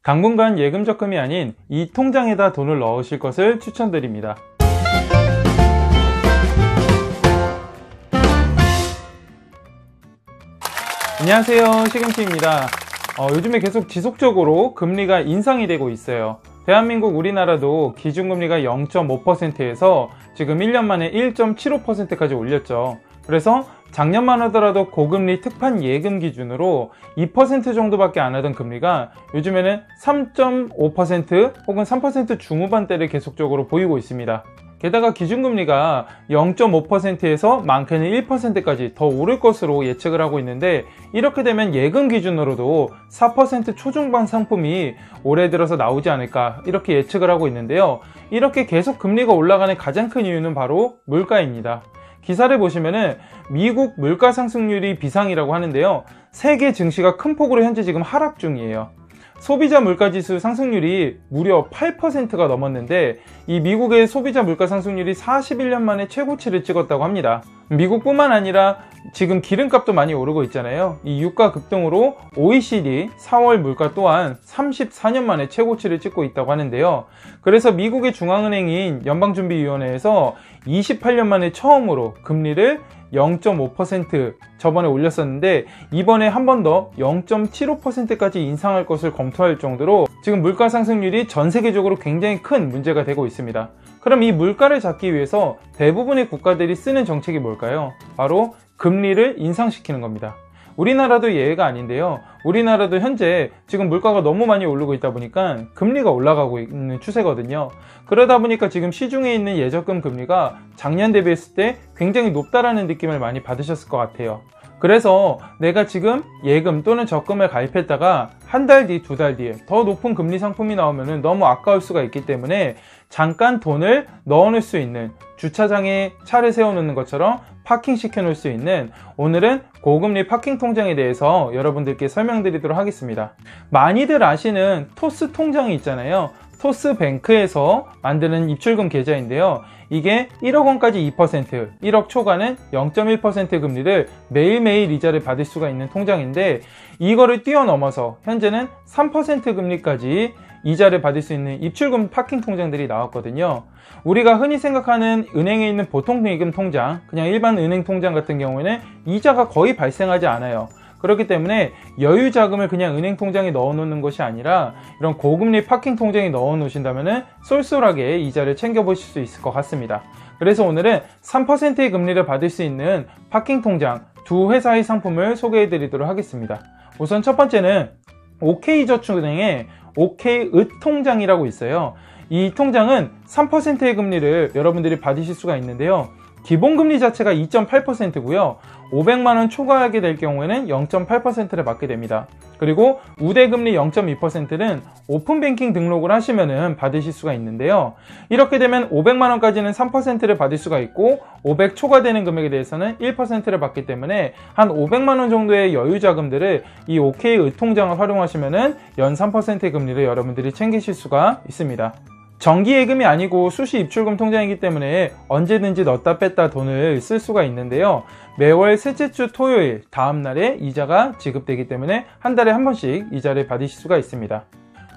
당분간 예금 적금이 아닌 이 통장에다 돈을 넣으실 것을 추천드립니다. 안녕하세요, 시금치입니다. 요즘에 계속 지속적으로 금리가 인상이 되고 있어요. 대한민국 우리나라도 기준금리가 0.5%에서 지금 1년 만에 1.75%까지 올렸죠. 그래서 작년만 하더라도 고금리 특판 예금 기준으로 2% 정도밖에 안 하던 금리가 요즘에는 3.5% 혹은 3% 중후반대를 계속적으로 보이고 있습니다. 게다가 기준금리가 0.5%에서 많게는 1%까지 더 오를 것으로 예측을 하고 있는데, 이렇게 되면 예금 기준으로도 4% 초중반 상품이 올해 들어서 나오지 않을까 이렇게 예측을 하고 있는데요. 이렇게 계속 금리가 올라가는 가장 큰 이유는 바로 물가입니다. 기사를 보시면은 미국 물가 상승률이 비상이라고 하는데요, 세계 증시가 큰 폭으로 현재 지금 하락 중이에요. 소비자 물가지수 상승률이 무려 8%가 넘었는데, 이 미국의 소비자 물가 상승률이 41년 만에 최고치를 찍었다고 합니다. 미국뿐만 아니라 지금 기름값도 많이 오르고 있잖아요. 이 유가 급등으로 OECD 4월 물가 또한 34년 만에 최고치를 찍고 있다고 하는데요. 그래서 미국의 중앙은행인 연방준비위원회에서 28년 만에 처음으로 금리를 0.5% 저번에 올렸었는데, 이번에 한 번 더 0.75%까지 인상할 것을 검토할 정도로 지금 물가 상승률이 전 세계적으로 굉장히 큰 문제가 되고 있습니다. 그럼 이 물가를 잡기 위해서 대부분의 국가들이 쓰는 정책이 뭘까요? 바로 금리를 인상시키는 겁니다. 우리나라도 예외가 아닌데요. 우리나라도 현재 지금 물가가 너무 많이 오르고 있다 보니까 금리가 올라가고 있는 추세거든요. 그러다 보니까 지금 시중에 있는 예적금 금리가 작년 대비했을 때 굉장히 높다라는 느낌을 많이 받으셨을 것 같아요. 그래서 내가 지금 예금 또는 적금을 가입했다가 한 달 뒤, 두 달 뒤에 더 높은 금리 상품이 나오면 너무 아까울 수가 있기 때문에 잠깐 돈을 넣어놓을 수 있는, 주차장에 차를 세워놓는 것처럼 파킹 시켜놓을 수 있는, 오늘은 고금리 파킹 통장에 대해서 여러분들께 설명드리도록 하겠습니다. 많이들 아시는 토스 통장이 있잖아요. 토스뱅크에서 만드는 입출금 계좌인데요. 이게 1억 원까지 2%, 1억 초과는 0.1% 금리를 매일매일 이자를 받을 수가 있는 통장인데, 이거를 뛰어넘어서 현재는 3% 금리까지 이자를 받을 수 있는 입출금 파킹 통장들이 나왔거든요. 우리가 흔히 생각하는 은행에 있는 보통 예금 통장, 그냥 일반 은행 통장 같은 경우에는 이자가 거의 발생하지 않아요. 그렇기 때문에 여유 자금을 그냥 은행 통장에 넣어 놓는 것이 아니라 이런 고금리 파킹 통장에 넣어 놓으신다면 쏠쏠하게 이자를 챙겨 보실 수 있을 것 같습니다. 그래서 오늘은 3%의 금리를 받을 수 있는 파킹 통장 두 회사의 상품을 소개해 드리도록 하겠습니다. 우선 첫 번째는 OK저축은행의 OK은통장이라고 있어요. 이 통장은 3%의 금리를 여러분들이 받으실 수가 있는데요. 기본금리 자체가 2.8%고요. 500만원 초과하게 될 경우에는 0.8%를 받게 됩니다. 그리고 우대금리 0.2%는 오픈뱅킹 등록을 하시면 받으실 수가 있는데요. 이렇게 되면 500만원까지는 3%를 받을 수가 있고, 500 초과되는 금액에 대해서는 1%를 받기 때문에 한 500만원 정도의 여유자금들을 이 OK은통장을 활용하시면 연 3%의 금리를 여러분들이 챙기실 수가 있습니다. 정기예금이 아니고 수시 입출금 통장이기 때문에 언제든지 넣었다 뺐다 돈을 쓸 수가 있는데요. 매월 셋째 주 토요일 다음날에 이자가 지급되기 때문에 한 달에 한 번씩 이자를 받으실 수가 있습니다.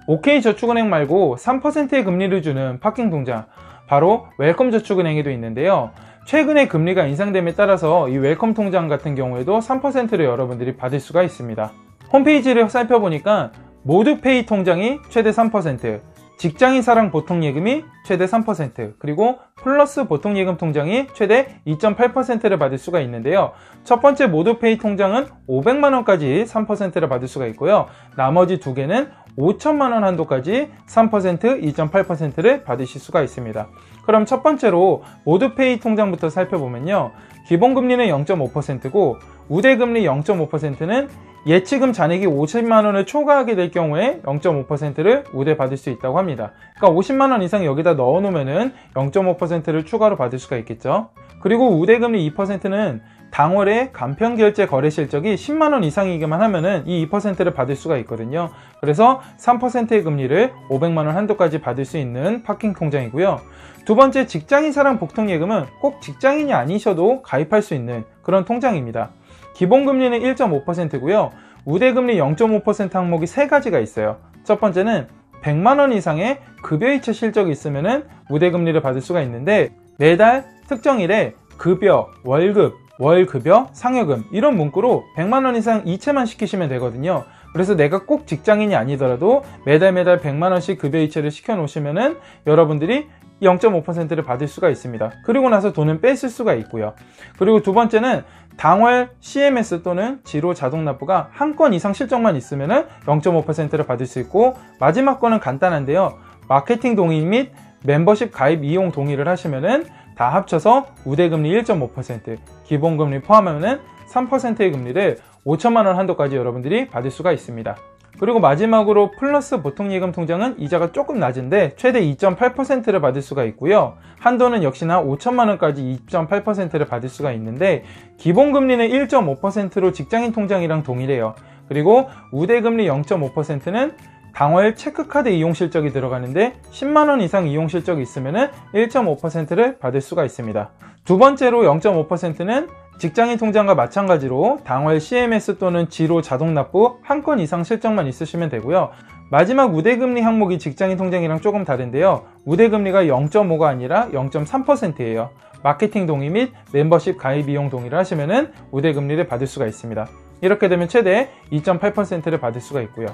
OK저축은행 말고 3%의 금리를 주는 파킹 통장, 바로 웰컴저축은행에도 있는데요. 최근에 금리가 인상됨에 따라서 이 웰컴 통장 같은 경우에도 3%를 여러분들이 받을 수가 있습니다. 홈페이지를 살펴보니까 모두페이 통장이 최대 3%, 직장인사랑 보통예금이 최대 3%, 그리고 플러스 보통예금 통장이 최대 2.8%를 받을 수가 있는데요. 첫 번째 모두페이 통장은 500만원까지 3%를 받을 수가 있고요. 나머지 두 개는 5천만원 한도까지 3%, 2.8%를 받으실 수가 있습니다. 그럼 첫 번째로 모두페이 통장부터 살펴보면요. 기본금리는 0.5%고 우대금리 0.5%는 예치금 잔액이 50만원을 초과하게 될 경우에 0.5%를 우대 받을 수 있다고 합니다. 그러니까 50만원 이상 여기다 넣어 놓으면 0.5%를 추가로 받을 수가 있겠죠. 그리고 우대금리 2%는 당월에 간편결제 거래 실적이 10만원 이상이기만 하면은 이 2%를 받을 수가 있거든요. 그래서 3%의 금리를 500만원 한도까지 받을 수 있는 파킹 통장이고요. 두 번째, 직장인사랑 복통예금은 꼭 직장인이 아니셔도 가입할 수 있는 그런 통장입니다. 기본금리는 1.5%고요. 우대금리 0.5% 항목이 세 가지가 있어요. 첫 번째는 100만 원 이상의 급여이체 실적이 있으면 우대금리를 받을 수가 있는데, 매달 특정일에 급여, 월급, 월급여, 상여금 이런 문구로 100만 원 이상 이체만 시키시면 되거든요. 그래서 내가 꼭 직장인이 아니더라도 매달 100만 원씩 급여이체를 시켜 놓으시면은 여러분들이 0.5%를 받을 수가 있습니다. 그리고 나서 돈은 뺐을 수가 있고요. 그리고 두 번째는 당월 CMS 또는 지로 자동납부가 한 건 이상 실적만 있으면 0.5%를 받을 수 있고, 마지막 거는 간단한데요. 마케팅 동의 및 멤버십 가입 이용 동의를 하시면은 다 합쳐서 우대금리 1.5%, 기본금리 포함하면 3%의 금리를 5천만 원 한도까지 여러분들이 받을 수가 있습니다. 그리고 마지막으로 플러스 보통예금 통장은 이자가 조금 낮은데 최대 2.8%를 받을 수가 있고요. 한도는 역시나 5천만 원까지 2.8%를 받을 수가 있는데, 기본금리는 1.5%로 직장인 통장이랑 동일해요. 그리고 우대금리 0.5%는 당월 체크카드 이용 실적이 들어가는데 10만 원 이상 이용 실적이 있으면 1.5%를 받을 수가 있습니다. 두 번째로 0.5%는 직장인 통장과 마찬가지로 당월 CMS 또는 지로 자동납부 한 건 이상 실적만 있으시면 되고요. 마지막 우대금리 항목이 직장인 통장이랑 조금 다른데요. 우대금리가 0.5가 아니라 0.3%예요. 마케팅 동의 및 멤버십 가입 이용 동의를 하시면 우대금리를 받을 수가 있습니다. 이렇게 되면 최대 2.8%를 받을 수가 있고요.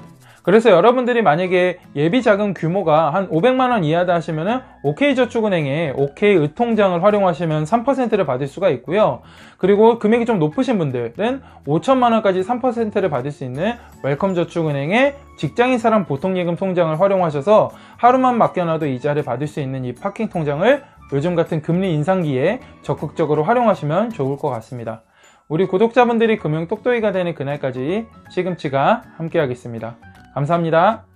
그래서 여러분들이 만약에 예비자금 규모가 한 500만 원 이하다 하시면은 OK저축은행의 OK의통장을 활용하시면 3%를 받을 수가 있고요. 그리고 금액이 좀 높으신 분들은 5천만 원까지 3%를 받을 수 있는 웰컴저축은행의 직장인사랑 보통예금 통장을 활용하셔서 하루만 맡겨놔도 이자를 받을 수 있는 이 파킹 통장을 요즘 같은 금리 인상기에 적극적으로 활용하시면 좋을 것 같습니다. 우리 구독자분들이 금융 똑똑이가 되는 그날까지 시금치가 함께 하겠습니다. 감사합니다.